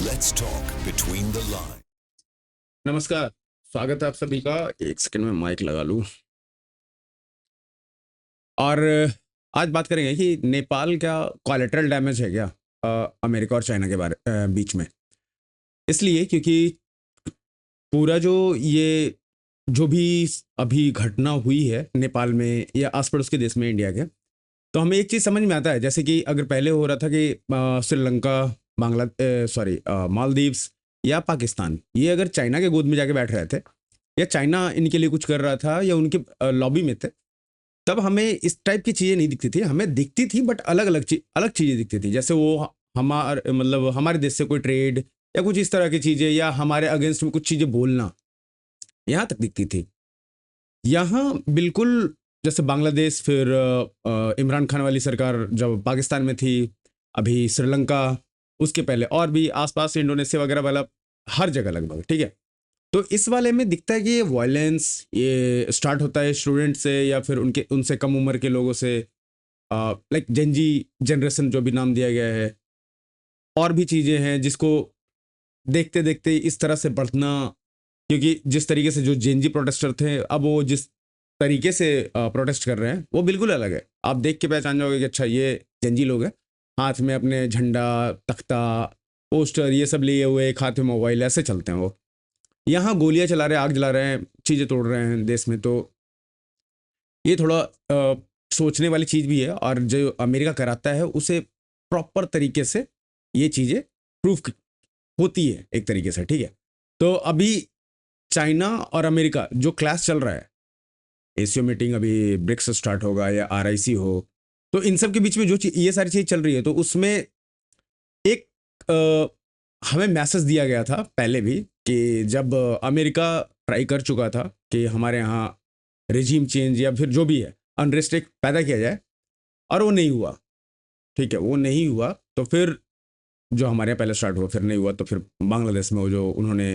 Let's talk between the lines. नमस्कार, स्वागत है आप सभी का। एक सेकंड में माइक लगा लूं। और आज बात करेंगे कि नेपाल क्या कोलैटरल डैमेज है क्या अमेरिका और चाइना के बीच में। इसलिए क्योंकि पूरा जो भी अभी घटना हुई है नेपाल में या आस पड़ोस के देश में, इंडिया के, तो हमें एक चीज़ समझ में आता है। जैसे कि अगर पहले हो रहा था कि श्रीलंका, मालदीव्स या पाकिस्तान, ये अगर चाइना के गोद में जाके बैठ रहे थे या चाइना इनके लिए कुछ कर रहा था या उनके लॉबी में थे, तब हमें इस टाइप की चीज़ें नहीं दिखती थी। हमें दिखती थी बट अलग चीज़ें दिखती थी। जैसे वो हमारे देश से कोई ट्रेड या कुछ इस तरह की चीज़ें या हमारे अगेंस्ट में कुछ चीज़ें बोलना, यहाँ तक दिखती थी। यहाँ बिल्कुल जैसे बांग्लादेश, फिर इमरान खान वाली सरकार जब पाकिस्तान में थी, अभी श्रीलंका, उसके पहले और भी आसपास इंडोनेशिया वगैरह वाला, हर जगह लगभग, ठीक है। तो इस वाले में दिखता है कि ये वायलेंस ये स्टार्ट होता है स्टूडेंट से या फिर उनसे कम उम्र के लोगों से, लाइक जेनजी जनरेशन जो भी नाम दिया गया है। और भी चीज़ें हैं जिसको देखते देखते इस तरह से बढ़ना, क्योंकि जिस तरीके से जो जेनजी प्रोटेस्टर थे, अब वो जिस तरीके से प्रोटेस्ट कर रहे हैं वो बिल्कुल अलग है। आप देख के पहचान जाओगे कि अच्छा ये जेनजी लोग हैं। हाथ में अपने झंडा, तख्ता, पोस्टर ये सब लिए हुए, एक हाथ में मोबाइल, ऐसे चलते हैं वो। यहाँ गोलियां चला रहे हैं, आग जला रहे हैं, चीज़ें तोड़ रहे हैं देश में। तो ये थोड़ा सोचने वाली चीज़ भी है। और जो अमेरिका कराता है उसे प्रॉपर तरीके से ये चीज़ें प्रूफ होती है एक तरीके से, ठीक है। तो अभी चाइना और अमेरिका जो क्लास चल रहा है, एशियो मीटिंग, अभी ब्रिक्स स्टार्ट होगा या RIC हो, तो इन सब के बीच में जो ये सारी चीज़ चल रही है, तो उसमें एक हमें मैसेज दिया गया था पहले भी कि जब अमेरिका ट्राई कर चुका था कि हमारे यहाँ रेजिम चेंज या फिर जो भी है अनरेस्ट एक पैदा किया जाए, और वो नहीं हुआ, ठीक है, वो नहीं हुआ। तो फिर जो हमारे यहाँ पहले स्टार्ट हुआ, फिर नहीं हुआ, तो फिर बांग्लादेश में वो जो उन्होंने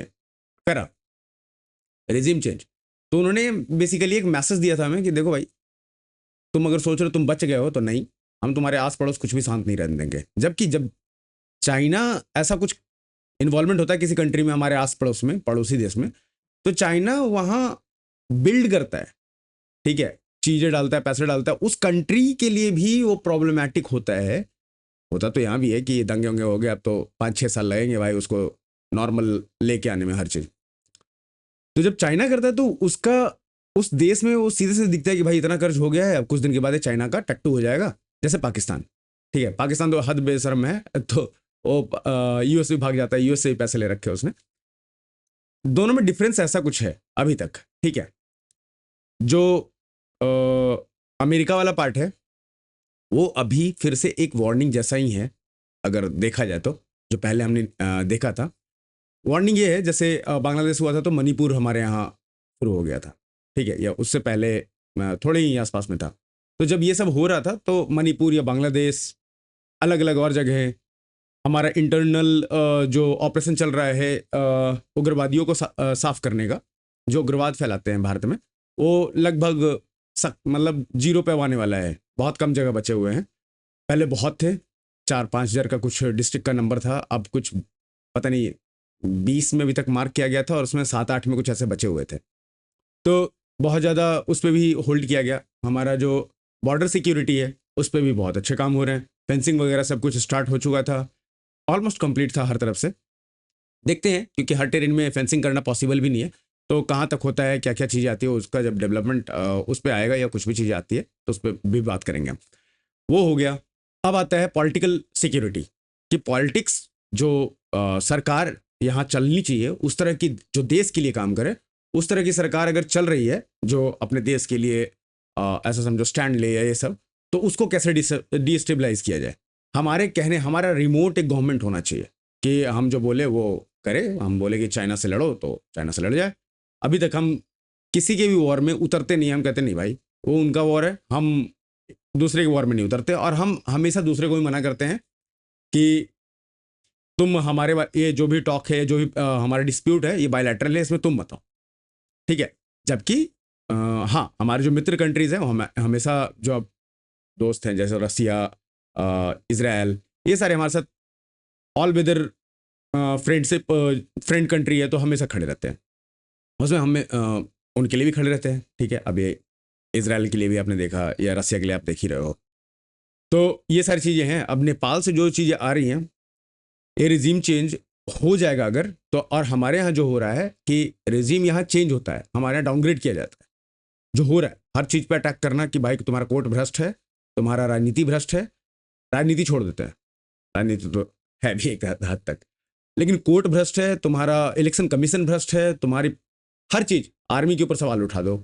करा रेजिम चेंज, तो उन्होंने बेसिकली एक मैसेज दिया था हमें कि देखो भाई, तुम अगर सोच रहे हो तुम बच गए हो तो नहीं, हम तुम्हारे आस पड़ोस कुछ भी शांत नहीं रहने देंगे। जबकि जब चाइना ऐसा कुछ इन्वॉल्वमेंट होता है किसी कंट्री में, हमारे आस पड़ोस में, पड़ोसी देश में, तो चाइना वहाँ बिल्ड करता है, ठीक है, चीज़ें डालता है, पैसे डालता है। उस कंट्री के लिए भी वो प्रॉब्लमैटिक होता है। होता तो यहाँ भी है कि दंगे वंगे हो गए, अब तो 5-6 साल लगेंगे भाई उसको नॉर्मल लेके आने में हर चीज़। तो जब चाइना करता है तो उसका उस देश में वो सीधे से दिखता है कि भाई इतना कर्ज हो गया है, अब कुछ दिन के बाद चाइना का टट्टू हो जाएगा। जैसे पाकिस्तान, ठीक है, पाकिस्तान तो हद बेशर्म है, तो वो US भी भाग जाता है, US से भी पैसे ले रखे उसने। दोनों में डिफरेंस ऐसा कुछ है अभी तक, ठीक है। जो अमेरिका वाला पार्ट है वो अभी फिर से एक वार्निंग जैसा ही है अगर देखा जाए तो, जो पहले हमने देखा था। वार्निंग ये है, जैसे बांग्लादेश हुआ था तो मणिपुर हमारे यहाँ शुरू हो गया था, ठीक है, या उससे पहले थोड़े ही आसपास में था। तो जब ये सब हो रहा था तो मणिपुर या बांग्लादेश, अलग अलग और जगह, हमारा इंटरनल जो ऑपरेशन चल रहा है उग्रवादियों को साफ करने का, जो उग्रवाद फैलाते हैं भारत में, वो लगभग मतलब 0 पे आने वाला है। बहुत कम जगह बचे हुए हैं। पहले बहुत थे, 4-5 हज़ार का कुछ डिस्ट्रिक्ट का नंबर था, अब कुछ पता नहीं 20 में अभी तक मार्क किया गया था और उसमें 7-8 में कुछ ऐसे बचे हुए थे। तो बहुत ज़्यादा उस पर भी होल्ड किया गया। हमारा जो बॉर्डर सिक्योरिटी है उस पर भी बहुत अच्छे काम हो रहे हैं। फेंसिंग वगैरह सब कुछ स्टार्ट हो चुका था, ऑलमोस्ट कंप्लीट था हर तरफ से। देखते हैं, क्योंकि हर टेरेन में फेंसिंग करना पॉसिबल भी नहीं है, तो कहाँ तक होता है, क्या क्या चीज़ें आती है, उसका जब डेवलपमेंट उस पर आएगा या कुछ भी चीज़ें आती है तो उस पर भी बात करेंगे हम। वो हो गया। अब आता है पॉलिटिकल सिक्योरिटी, कि पॉलिटिक्स जो सरकार यहाँ चलनी चाहिए, उस तरह की जो देश के लिए काम करे, उस तरह की सरकार अगर चल रही है जो अपने देश के लिए ऐसा समझो स्टैंड ले ये सब, तो उसको कैसे डिस्टेबलाइज किया जाए। हमारे कहने, हमारा रिमोट एक गवर्नमेंट होना चाहिए कि हम जो बोले वो करे। हम बोले कि चाइना से लड़ो तो चाइना से लड़ जाए। अभी तक हम किसी के भी वॉर में उतरते नहीं, हम कहते नहीं भाई वो उनका वॉर है, हम दूसरे के वॉर में नहीं उतरते। और हम हमेशा दूसरे को भी मना करते हैं कि तुम हमारे ये जो भी टॉक है, जो भी हमारा डिस्प्यूट है, ये बायलैटरल है, इसमें तुम बताओ, ठीक है। जबकि हाँ, हमारे जो मित्र कंट्रीज हैं वो हमेशा, जो अब दोस्त हैं जैसे रसिया, इजराइल, ये सारे हमारे साथ all weather friendship friend country है तो हमेशा खड़े रहते हैं उसमें, हमें उनके लिए भी खड़े रहते हैं, ठीक है। अब ये इसराइल के लिए भी आपने देखा, या रसिया के लिए आप देख ही रहे हो। तो ये सारी चीज़ें हैं। अब नेपाल से जो चीज़ें आ रही हैं, ये रिजीम चेंज हो जाएगा अगर तो, और हमारे यहाँ जो हो रहा है कि रिजीम यहाँ चेंज होता है, हमारे यहाँ डाउनग्रेड किया जाता है। जो हो रहा है हर चीज़ पे अटैक करना कि भाई तुम्हारा कोर्ट भ्रष्ट है, तुम्हारा राजनीति भ्रष्ट है। राजनीति छोड़ देते हैं, राजनीति तो है भी एक हद तक, लेकिन कोर्ट भ्रष्ट है, तुम्हारा इलेक्शन कमीशन भ्रष्ट है, तुम्हारी हर चीज़। आर्मी के ऊपर सवाल उठा दो,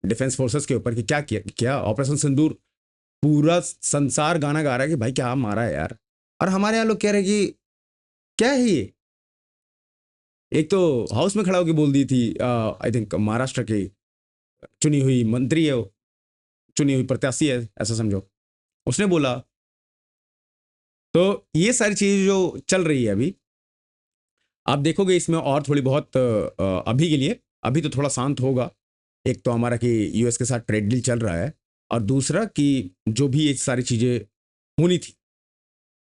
डिफेंस फोर्सेस के ऊपर कि क्या किया, क्या ऑपरेशन सिंदूर, पूरा संसार गाना गा रहा है कि भाई क्या मारा है यार। और हमारे यहाँ लोग कह रहे हैं कि क्या है ये। एक तो हाउस में खड़ा होकर बोल दी थी, आई थिंक महाराष्ट्र की चुनी हुई मंत्री है, वो चुनी हुई प्रत्याशी है ऐसा समझो, उसने बोला। तो ये सारी चीज़ जो चल रही है अभी, आप देखोगे इसमें और थोड़ी बहुत अभी के लिए, अभी तो थोड़ा शांत होगा। एक तो हमारा कि यूएस के साथ ट्रेड डील चल रहा है, और दूसरा कि जो भी ये सारी चीज़ें होनी थी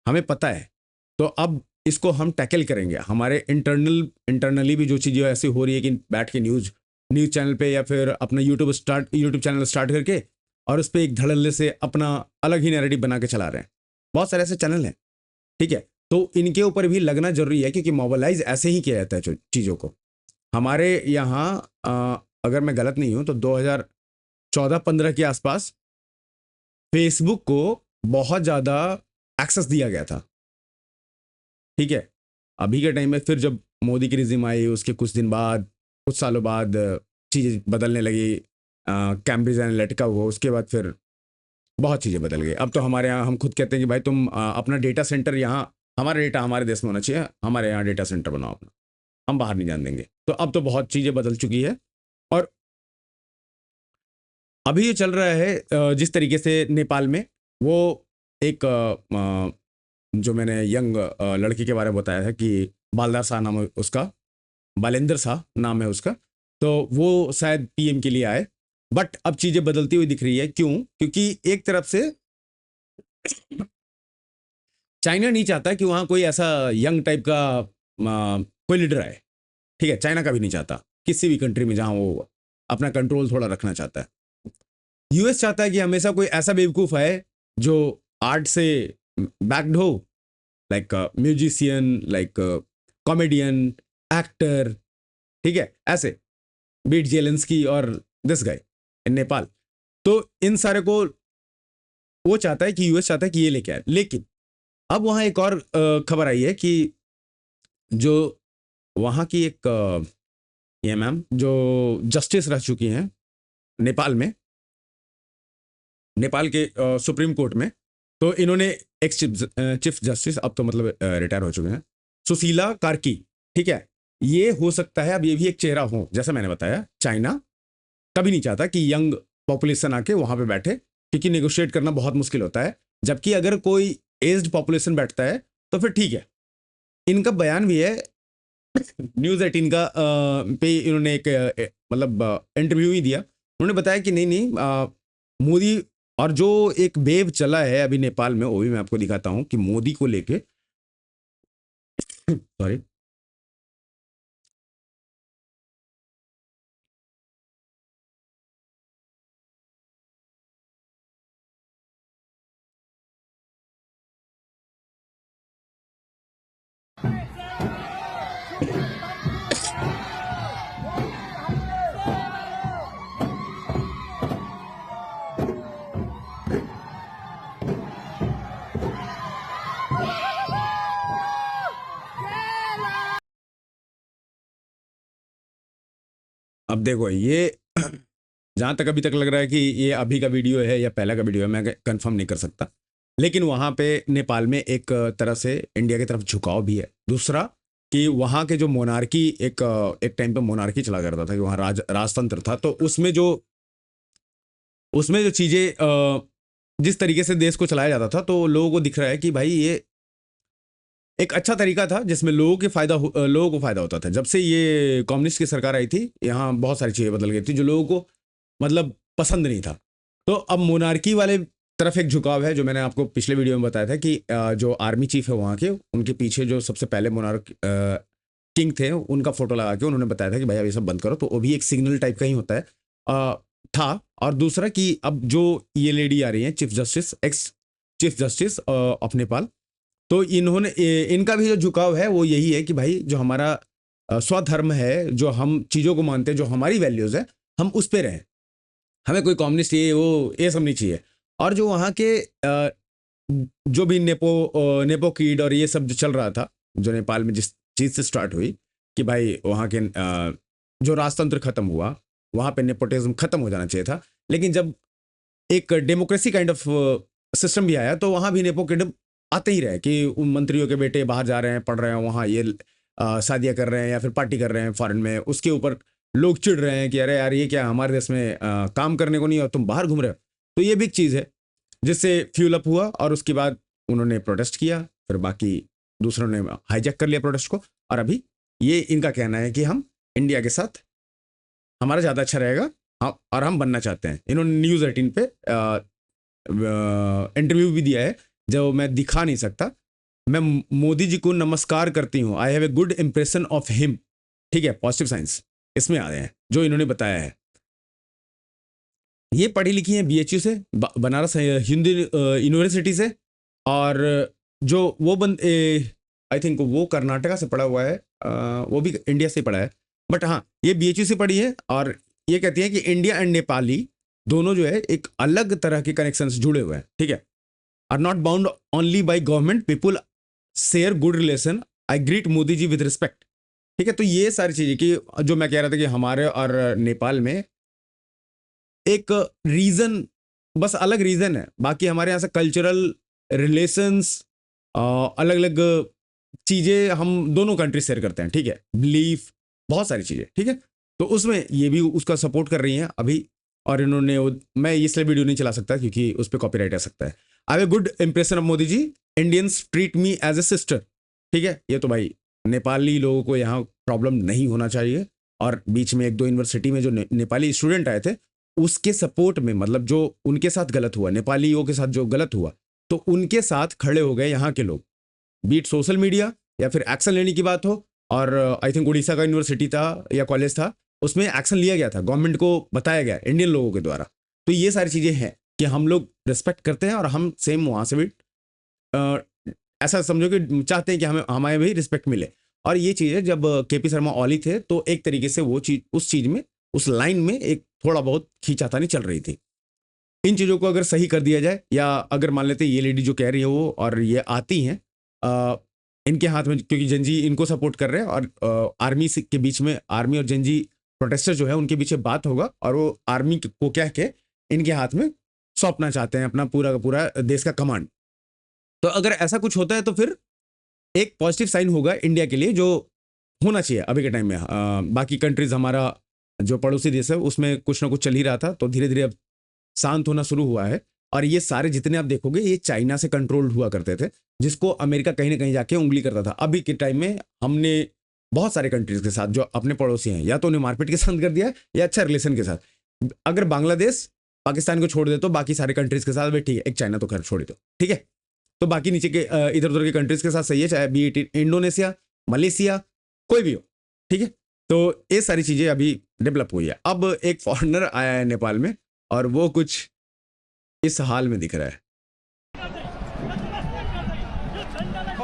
हमें पता है, तो अब इसको हम टैकल करेंगे। हमारे इंटरनली भी जो चीज़ें ऐसी हो रही है कि बैठ के न्यूज़ चैनल पे या फिर अपना यूट्यूब चैनल स्टार्ट करके और उस पर एक धड़ल्ले से अपना अलग ही नैरेटिव बना के चला रहे हैं। बहुत सारे ऐसे चैनल हैं, ठीक है। तो इनके ऊपर भी लगना जरूरी है, क्योंकि मोबालाइज ऐसे ही किया जाता है चीज़ों को। हमारे यहाँ अगर मैं गलत नहीं हूँ तो 2014-15 के आसपास फेसबुक को बहुत ज़्यादा एक्सेस दिया गया था, ठीक है। अभी के टाइम में फिर जब मोदी की रिजिम आई, उसके कुछ दिन बाद, कुछ सालों बाद चीज़ें बदलने लगी, कैम्ब्रिज एनालिटिका हुआ, उसके बाद फिर बहुत चीज़ें बदल गई। अब तो हमारे यहाँ हम खुद कहते हैं कि भाई तुम अपना डेटा सेंटर यहाँ, हमारा डेटा हमारे देश में होना चाहिए, हमारे यहाँ डेटा सेंटर बनाओ अपना, हम बाहर नहीं जान देंगे। तो अब तो बहुत चीज़ें बदल चुकी है। और अभी ये चल रहा है जिस तरीके से नेपाल में, वो एक जो मैंने यंग लड़की के बारे में बताया है कि बालदार शाह नाम है उसका, बालेंद्र शाह नाम है उसका, तो वो शायद पीएम के लिए आए। बट अब चीज़ें बदलती हुई दिख रही है। क्यों? क्योंकि एक तरफ से चाइना नहीं चाहता कि वहाँ कोई ऐसा यंग टाइप का कोई लीडर आए, ठीक है। चाइना का भी नहीं चाहता किसी भी कंट्री में जहाँ वो अपना कंट्रोल थोड़ा रखना चाहता है। यूएस चाहता है कि हमेशा कोई ऐसा बेवकूफ़ आए जो आर्ट से बैक्ड हो, like musician, like comedian, actor, ठीक है, ऐसे बीट जेलेंस्की और दिस गाय इन नेपाल। तो इन सारे को वो चाहता है कि यूएस चाहता है कि ये लेके आए। लेकिन अब वहाँ एक और खबर आई है कि जो वहाँ की एक ये मैम जो जस्टिस रह चुकी हैं नेपाल में, नेपाल के सुप्रीम कोर्ट में, तो इन्होंने एक्स चीफ जस्टिस, अब तो मतलब रिटायर हो चुके हैं, सुशीला कार्की, ठीक है। ये हो सकता है अब ये भी एक चेहरा हो। जैसा मैंने बताया, चाइना कभी नहीं चाहता कि यंग पॉपुलेशन आके वहाँ पे बैठे, क्योंकि नेगोशिएट करना बहुत मुश्किल होता है। जबकि अगर कोई एज्ड पॉपुलेशन बैठता है तो फिर ठीक है। इनका बयान भी है न्यूज़ 18 का पे, इन्होंने एक मतलब इंटरव्यू ही दिया। उन्होंने बताया कि नहीं नहीं, मोदी, और जो एक वेव चला है अभी नेपाल में, वो भी मैं आपको दिखाता हूँ कि मोदी को लेके सॉरी, अब देखो ये जहाँ तक अभी तक लग रहा है कि ये अभी का वीडियो है या पहला का वीडियो है, मैं कंफर्म नहीं कर सकता। लेकिन वहाँ पे नेपाल में एक तरह से इंडिया की तरफ झुकाव भी है। दूसरा कि वहाँ के जो मोनार्की, एक टाइम पे मोनार्की चला करता था कि वहाँ राजतंत्र था, तो उसमें जो चीज़ें जिस तरीके से देश को चलाया जाता था, तो लोगों को दिख रहा है कि भाई ये एक अच्छा तरीका था जिसमें लोगों को फायदा होता था। जब से ये कम्युनिस्ट की सरकार आई थी, यहाँ बहुत सारी चीज़ें बदल गई थी जो लोगों को मतलब पसंद नहीं था। तो अब मोनार्की वाले तरफ एक झुकाव है, जो मैंने आपको पिछले वीडियो में बताया था कि जो आर्मी चीफ है वहाँ के, उनके पीछे जो सबसे पहले मोनार्क किंग थे, उनका फोटो लगा के उन्होंने बताया था कि भाई अब ये सब बंद करो, तो वो भी एक सिग्नल टाइप का ही होता है था। और दूसरा कि अब जो ये लेडी आ रही है chief justice, ex chief justice of Nepal, तो इन्होंने इनका भी जो झुकाव है वो यही है कि भाई जो हमारा स्वधर्म है, जो हम चीज़ों को मानते हैं, जो हमारी वैल्यूज़ है, हम उस पर रहें, हमें कोई कम्युनिस्ट ये सब नहीं चाहिए। और जो वहाँ के जो भी नेपो कीड और ये सब जो चल रहा था, जो नेपाल में जिस चीज़ से स्टार्ट हुई कि भाई वहाँ के जो राजतंत्र खत्म हुआ, वहाँ पे नेपोटिज्म खत्म हो जाना चाहिए था, लेकिन जब एक डेमोक्रेसी काइंड ऑफ सिस्टम भी आया तो वहाँ भी नेपोटिज्म आते ही रहे कि उन मंत्रियों के बेटे बाहर जा रहे हैं, पढ़ रहे हैं, वहाँ ये शादियाँ कर रहे हैं या फिर पार्टी कर रहे हैं फॉरेन में, उसके ऊपर लोग चिढ़ रहे हैं कि अरे यार ये क्या हमारे देश में काम करने को नहीं और तुम बाहर घूम रहे हो। तो ये भी एक चीज़ है जिससे फ्यूल अप हुआ और उसके बाद उन्होंने प्रोटेस्ट किया, फिर बाकी दूसरों ने हाईजैक कर लिया प्रोटेस्ट को, और अभी ये इनका कहना है कि हम इंडिया के साथ हमारा ज़्यादा अच्छा रहेगा और हम बनना चाहते हैं। इन्होंने न्यूज़ 18 पे इंटरव्यू भी दिया है, जो मैं दिखा नहीं सकता। मैं मोदी जी को नमस्कार करती हूँ, आई have a good impression of him, ठीक है, पॉजिटिव साइंस इसमें आ रहे हैं जो इन्होंने बताया है। ये पढ़ी लिखी हैं BHU से, बनारस हिंदू यूनिवर्सिटी से, और जो वो आई थिंक वो कर्नाटका से पढ़ा हुआ है, वो भी इंडिया से पढ़ा है, बट हाँ ये BHU से पढ़ी है। और ये कहती है कि इंडिया एंड नेपाली दोनों जो है एक अलग तरह के कनेक्शन से जुड़े हुए हैं, ठीक है, are not bound only by government, people share good relation, I greet Modi ji with respect, ठीक है। तो ये सारी चीज़ें कि जो मैं कह रहा था कि हमारे और नेपाल में एक रीज़न, बस अलग रीज़न है, बाकी हमारे यहाँ से कल्चरल रिलेशंस, अलग अलग चीज़ें हम दोनों कंट्री शेयर करते हैं, ठीक है, बिलीफ, बहुत सारी चीज़ें, ठीक है। तो उसमें ये भी उसका सपोर्ट कर रही हैं अभी, और इन्होंने मैं इसलिए वीडियो नहीं चला सकता क्योंकि उस पर कॉपीराइट आ सकता है। I have a good impression of Modi ji, Indians treat me as a sister, ठीक है। ये तो भाई नेपाली लोगों को यहाँ प्रॉब्लम नहीं होना चाहिए, और बीच में 1-2 यूनिवर्सिटी में जो नेपाली स्टूडेंट आए थे उसके सपोर्ट में, मतलब जो उनके साथ गलत हुआ, नेपालियों के साथ जो गलत हुआ, तो उनके साथ खड़े हो गए यहाँ के लोग, बीट सोशल मीडिया या फिर एक्शन लेने की बात हो। और आई थिंक उड़ीसा का यूनिवर्सिटी था या कॉलेज था, उसमें एक्शन लिया गया था, गवर्नमेंट को बताया गया इंडियन लोगों के द्वारा। तो ये सारी चीज़ें हैं कि हम लोग रिस्पेक्ट करते हैं, और हम सेम वहाँ से भी ऐसा समझो कि चाहते हैं कि हमें भी रिस्पेक्ट मिले। और ये चीज़ें जब KP शर्मा ओली थे तो एक तरीके से वो चीज़ उस चीज़ में, उस लाइन में एक थोड़ा बहुत खींचातानी चल रही थी। इन चीज़ों को अगर सही कर दिया जाए, या अगर मान लेते ये लेडी जो कह रही है वो, और ये आती हैं इनके हाथ में, क्योंकि जनजी इनको सपोर्ट कर रहे हैं, और आर्मी के बीच में, आर्मी और जनजी प्रोटेस्टर जो है उनके बीच बात होगा, और वो आर्मी को कह के इनके हाथ में सौंपना चाहते हैं अपना पूरा का पूरा देश का कमांड। तो अगर ऐसा कुछ होता है तो फिर एक पॉजिटिव साइन होगा इंडिया के लिए, जो होना चाहिए अभी के टाइम में। बाकी कंट्रीज, हमारा जो पड़ोसी देश है उसमें कुछ ना कुछ चल ही रहा था, तो धीरे धीरे अब शांत होना शुरू हुआ है। और ये सारे जितने आप देखोगे ये चाइना से कंट्रोल्ड हुआ करते थे, जिसको अमेरिका कहीं ना कहीं जाके उंगली करता था। अभी के टाइम में हमने बहुत सारे कंट्रीज के साथ जो अपने पड़ोसी हैं, या तो उन्हें मारपीट के साथ कर दिया या अच्छा रिलेशन के साथ। अगर बांग्लादेश पाकिस्तान को छोड़ दे तो बाकी सारे कंट्रीज के साथ भी ठीक है, एक चाइना तो खैर छोड़ दो, ठीक है। तो बाकी नीचे के इधर उधर के कंट्रीज के साथ सही है, चाहे बी इट इंडोनेशिया, मलेशिया, कोई भी हो, ठीक है। तो ये सारी चीज़ें अभी डेवलप हुई है। अब एक फॉरेनर आया है नेपाल में, और वो कुछ इस हाल में दिख रहा है।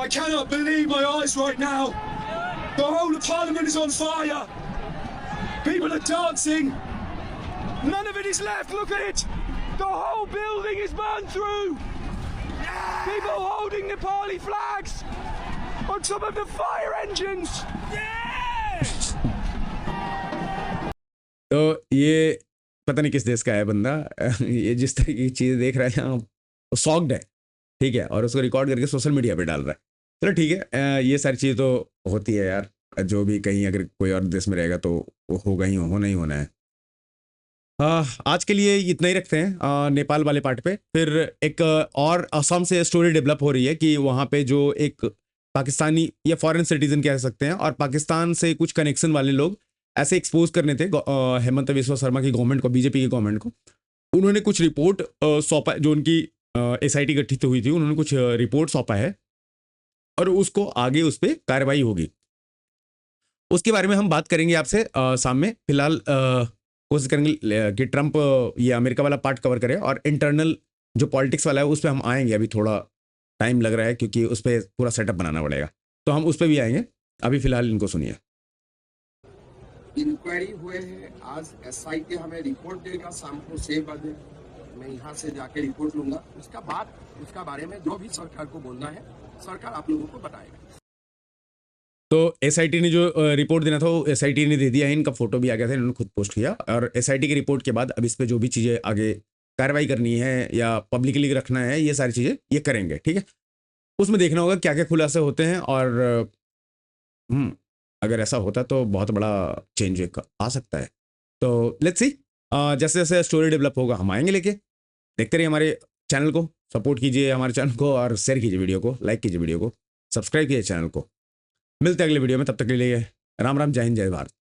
I cannot believe my eyes right now. The whole of Parliament is on fire. People are dancing. None of it is left. Look at it. The whole building is burned through. People holding Nepali flags on top of the fire engines. तो ये पता नहीं किस देश का है बंदा, ये जिस तरह की चीज़ देख रहा है यहाँ शॉक्ड है, ठीक है, और उसको रिकॉर्ड करके सोशल मीडिया पे डाल रहा है। चलो ठीक है, ये सारी चीज़ तो होती है यार, जो भी कहीं अगर कोई और देश में रहेगा तो वो होगा ही, होना ही होना है। आज के लिए इतना ही रखते हैं नेपाल वाले पार्ट पे। फिर एक और असम से स्टोरी डेवलप हो रही है कि वहाँ पे जो एक पाकिस्तानी या फॉरेन सिटीजन कह सकते हैं, और पाकिस्तान से कुछ कनेक्शन वाले लोग ऐसे एक्सपोज करने थे हेमंत बिस्वा शर्मा की गवर्नमेंट को, बीजेपी की गवर्नमेंट को। उन्होंने कुछ रिपोर्ट सौंपा, जो उनकी SIT गठित हुई थी, उन्होंने कुछ रिपोर्ट सौंपा है और उसको आगे उस पर कार्रवाई होगी। उसके बारे में हम बात करेंगे आपसे शाम में। फिलहाल कोशिश करेंगे कि ट्रंप ये अमेरिका वाला पार्ट कवर करे और इंटरनल जो पॉलिटिक्स वाला है उस पर हम आएंगे। अभी थोड़ा टाइम लग रहा है क्योंकि उस पर पूरा सेटअप बनाना पड़ेगा, तो हम उस पर भी आएंगे। अभी फिलहाल इनको सुनिए। इंक्वायरी हुए हैं, आज SIT हमें रिपोर्ट देगा शाम को 6 बजे। मैं यहाँ से जाके रिपोर्ट लूंगा, उसका बाद उसका बारे में जो भी सरकार को बोलना है सरकार आप लोगों को बताएगा। तो SIT ने जो रिपोर्ट देना था वो SIT ने दे दिया है। इनका फोटो भी आ गया था, इन्होंने खुद पोस्ट किया। और SIT की रिपोर्ट के बाद अब इस पर जो भी चीज़ें आगे कार्रवाई करनी है या पब्लिकली रखना है, ये सारी चीज़ें ये करेंगे, ठीक है। उसमें देखना होगा क्या क्या खुलासे होते हैं और अगर ऐसा होता तो बहुत बड़ा चेंज आ सकता है। तो लेट्स सी, जैसे जैसे स्टोरी डेवलप होगा हम आएंगे लेके। देखते रहिए हमारे चैनल को, सपोर्ट कीजिए हमारे चैनल को और शेयर कीजिए वीडियो को, लाइक कीजिए वीडियो को, सब्सक्राइब कीजिए चैनल को। मिलते हैं अगले वीडियो में, तब तक के लिए राम राम, जय हिंद, जय भारत।